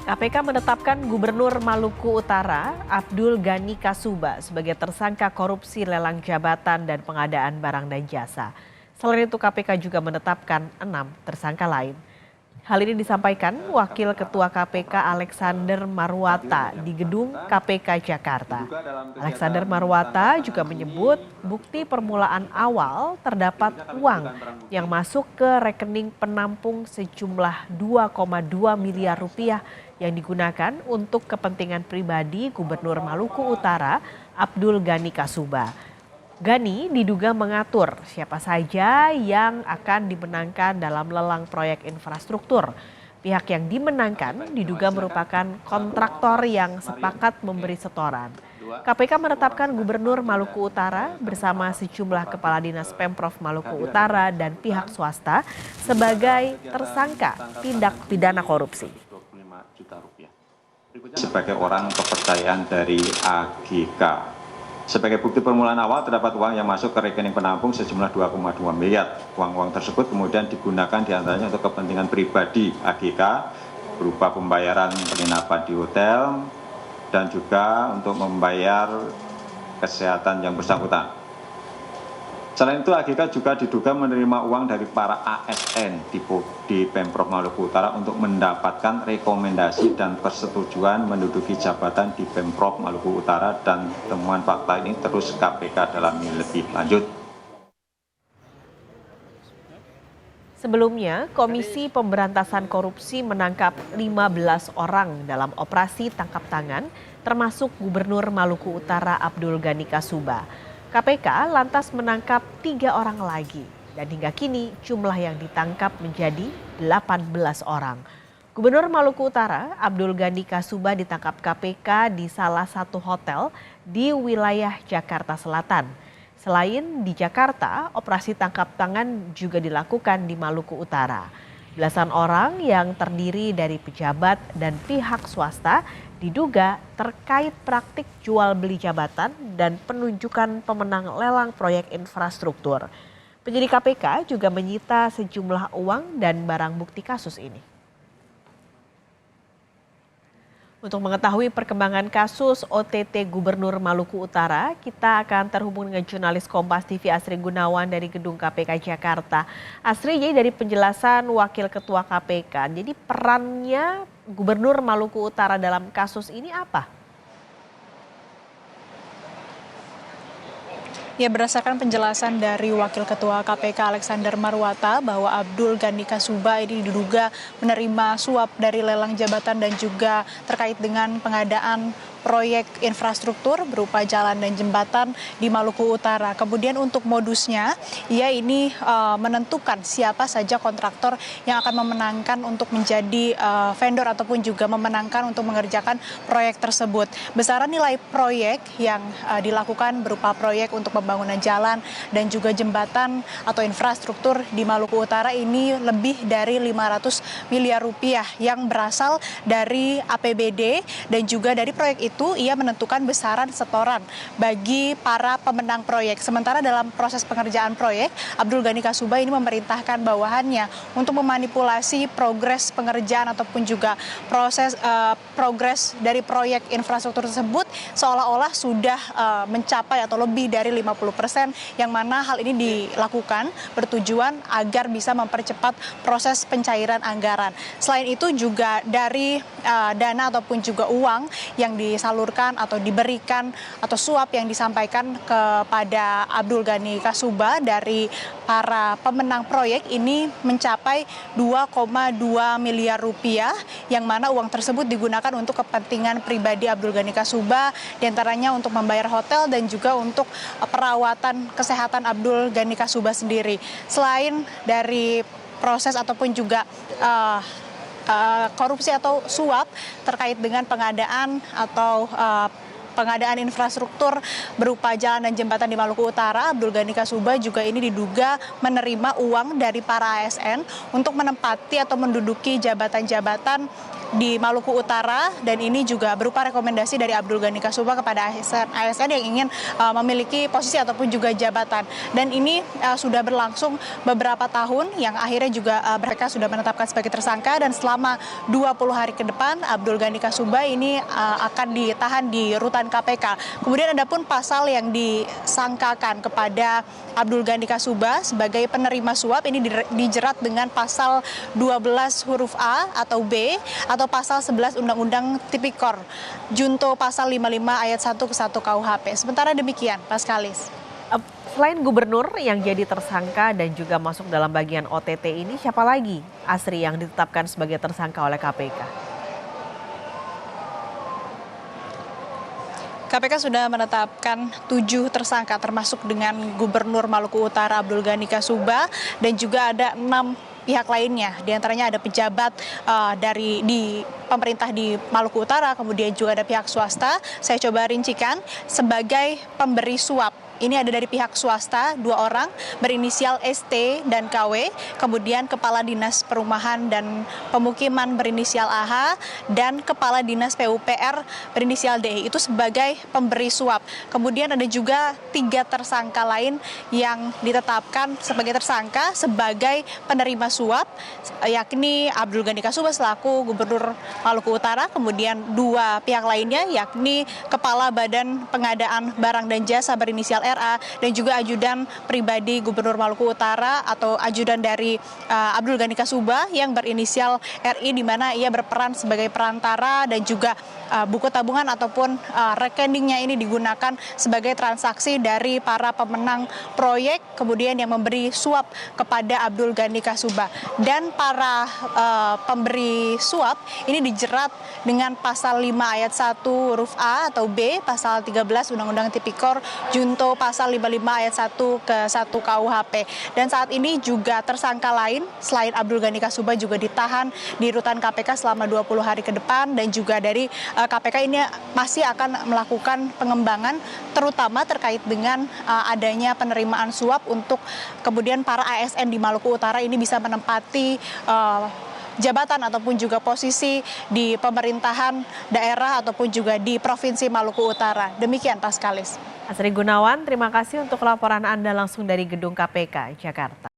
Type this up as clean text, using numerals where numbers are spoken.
KPK menetapkan Gubernur Maluku Utara, Abdul Ghani Kasuba, sebagai tersangka korupsi lelang jabatan dan pengadaan barang dan jasa. Selain itu, KPK juga menetapkan 6 tersangka lain. Hal ini disampaikan Wakil Ketua KPK Alexander Marwata di gedung KPK Jakarta. Alexander Marwata juga menyebut bukti permulaan awal terdapat uang yang masuk ke rekening penampung sejumlah 2,2 miliar rupiah yang digunakan untuk kepentingan pribadi Gubernur Maluku Utara Abdul Ghani Kasuba. Ghani diduga mengatur siapa saja yang akan dimenangkan dalam lelang proyek infrastruktur. Pihak yang dimenangkan diduga merupakan kontraktor yang sepakat memberi setoran. KPK menetapkan Gubernur Maluku Utara bersama sejumlah kepala dinas Pemprov Maluku Utara dan pihak swasta sebagai tersangka tindak pidana korupsi. Sebagai orang kepercayaan dari AGK. Sebagai bukti permulaan awal terdapat uang yang masuk ke rekening penampung sejumlah 2,2 miliar. Uang-uang tersebut kemudian digunakan diantaranya untuk kepentingan pribadi AGK berupa pembayaran penginapan di hotel dan juga untuk membayar kesehatan yang bersangkutan. Selain itu AGK juga diduga menerima uang dari para ASN di Pemprov Maluku Utara untuk mendapatkan rekomendasi dan persetujuan menduduki jabatan di Pemprov Maluku Utara, dan temuan fakta ini terus KPK dalami lebih lanjut. Sebelumnya, Komisi Pemberantasan Korupsi menangkap 15 orang dalam operasi tangkap tangan, termasuk Gubernur Maluku Utara Abdul Ghani Kasuba. KPK lantas menangkap 3 orang lagi dan hingga kini jumlah yang ditangkap menjadi 18 orang. Gubernur Maluku Utara Abdul Ghani Kasuba ditangkap KPK di salah satu hotel di wilayah Jakarta Selatan. Selain di Jakarta, operasi tangkap tangan juga dilakukan di Maluku Utara. Belasan orang yang terdiri dari pejabat dan pihak swasta diduga terkait praktik jual beli jabatan dan penunjukan pemenang lelang proyek infrastruktur. Penyidik KPK juga menyita sejumlah uang dan barang bukti kasus ini. Untuk mengetahui perkembangan kasus OTT Gubernur Maluku Utara, kita akan terhubung dengan jurnalis Kompas TV Asri Gunawan dari Gedung KPK Jakarta. Asri, jadi dari penjelasan Wakil Ketua KPK, jadi perannya Gubernur Maluku Utara dalam kasus ini apa? Ya, berdasarkan penjelasan dari Wakil Ketua KPK Alexander Marwata bahwa Abdul Ghani Kasuba ini diduga menerima suap dari lelang jabatan dan juga terkait dengan pengadaan proyek infrastruktur berupa jalan dan jembatan di Maluku Utara. Kemudian untuk modusnya, ia ini menentukan siapa saja kontraktor yang akan memenangkan untuk menjadi vendor ataupun juga memenangkan untuk mengerjakan proyek tersebut. Besaran nilai proyek yang dilakukan berupa proyek untuk pembangunan jalan dan juga jembatan atau infrastruktur di Maluku Utara ini lebih dari 500 miliar rupiah yang berasal dari APBD, dan juga dari proyek itu ia menentukan besaran setoran bagi para pemenang proyek. Sementara dalam proses pengerjaan proyek, Abdul Ghani Kasuba ini memerintahkan bawahannya untuk memanipulasi progres pengerjaan ataupun juga proses progres dari proyek infrastruktur tersebut seolah-olah sudah mencapai atau lebih dari 50%, yang mana hal ini dilakukan bertujuan agar bisa mempercepat proses pencairan anggaran. Selain itu juga dari dana ataupun juga uang yang disalurkan atau diberikan atau suap yang disampaikan kepada Abdul Ghani Kasuba dari para pemenang proyek ini mencapai 2,2 miliar rupiah, yang mana uang tersebut digunakan untuk kepentingan pribadi Abdul Ghani Kasuba, diantaranya untuk membayar hotel dan juga untuk perawatan kesehatan Abdul Ghani Kasuba sendiri. Selain dari proses ataupun juga korupsi atau suap terkait dengan pengadaan atau pengadaan infrastruktur berupa jalan dan jembatan di Maluku Utara, Abdul Ghani Kasuba juga ini diduga menerima uang dari para ASN untuk menempati atau menduduki jabatan-jabatan di Maluku Utara, dan ini juga berupa rekomendasi dari Abdul Ghani Kasuba kepada ASN yang ingin memiliki posisi ataupun juga jabatan. Dan ini sudah berlangsung beberapa tahun yang akhirnya juga mereka sudah menetapkan sebagai tersangka, dan selama 20 hari ke depan Abdul Ghani Kasuba ini akan ditahan di rutan KPK. Kemudian ada pun pasal yang disangkakan kepada Abdul Ghani Kasuba sebagai penerima suap ini dijerat dengan pasal 12 huruf A atau B atau pasal 11 Undang-Undang Tipikor junto pasal 55 ayat 1 ke 1 KUHP. Sementara demikian, Paskalis. Selain gubernur yang jadi tersangka dan juga masuk dalam bagian OTT ini, siapa lagi Asri yang ditetapkan sebagai tersangka oleh KPK? KPK sudah menetapkan 7 tersangka termasuk dengan Gubernur Maluku Utara Abdul Ghani Kasuba, dan juga ada 6 pihak lainnya. Di antaranya ada pejabat di pemerintah di Maluku Utara, kemudian juga ada pihak swasta. Saya coba rincikan sebagai pemberi suap. Ini ada dari pihak swasta 2 orang berinisial ST dan KW, kemudian Kepala Dinas Perumahan dan Pemukiman berinisial AH, dan Kepala Dinas PUPR berinisial DE, itu sebagai pemberi suap. Kemudian ada juga 3 tersangka lain yang ditetapkan sebagai tersangka sebagai penerima suap, yakni Abdul Ghani Kasuba selaku Gubernur Maluku Utara, kemudian 2 pihak lainnya yakni Kepala Badan Pengadaan Barang dan Jasa berinisial RA, dan juga ajudan pribadi Gubernur Maluku Utara atau ajudan dari Abdul Ghani Kasuba yang berinisial RI, di mana ia berperan sebagai perantara, dan juga buku tabungan ataupun rekeningnya ini digunakan sebagai transaksi dari para pemenang proyek kemudian yang memberi suap kepada Abdul Ghani Kasuba. Dan para pemberi suap ini dijerat dengan pasal 5 ayat 1 huruf A atau B, pasal 13 Undang-Undang Tipikor junto pasal 55 ayat 1 ke 1 KUHP. Dan saat ini juga tersangka lain selain Abdul Ghani Kasuba juga ditahan di rutan KPK selama 20 hari ke depan, dan juga dari KPK ini masih akan melakukan pengembangan terutama terkait dengan adanya penerimaan suap untuk kemudian para ASN di Maluku Utara ini bisa menempati jabatan ataupun juga posisi di pemerintahan daerah ataupun juga di Provinsi Maluku Utara. Demikian, Paskalis. Asri Gunawan, terima kasih untuk laporan Anda langsung dari Gedung KPK, Jakarta.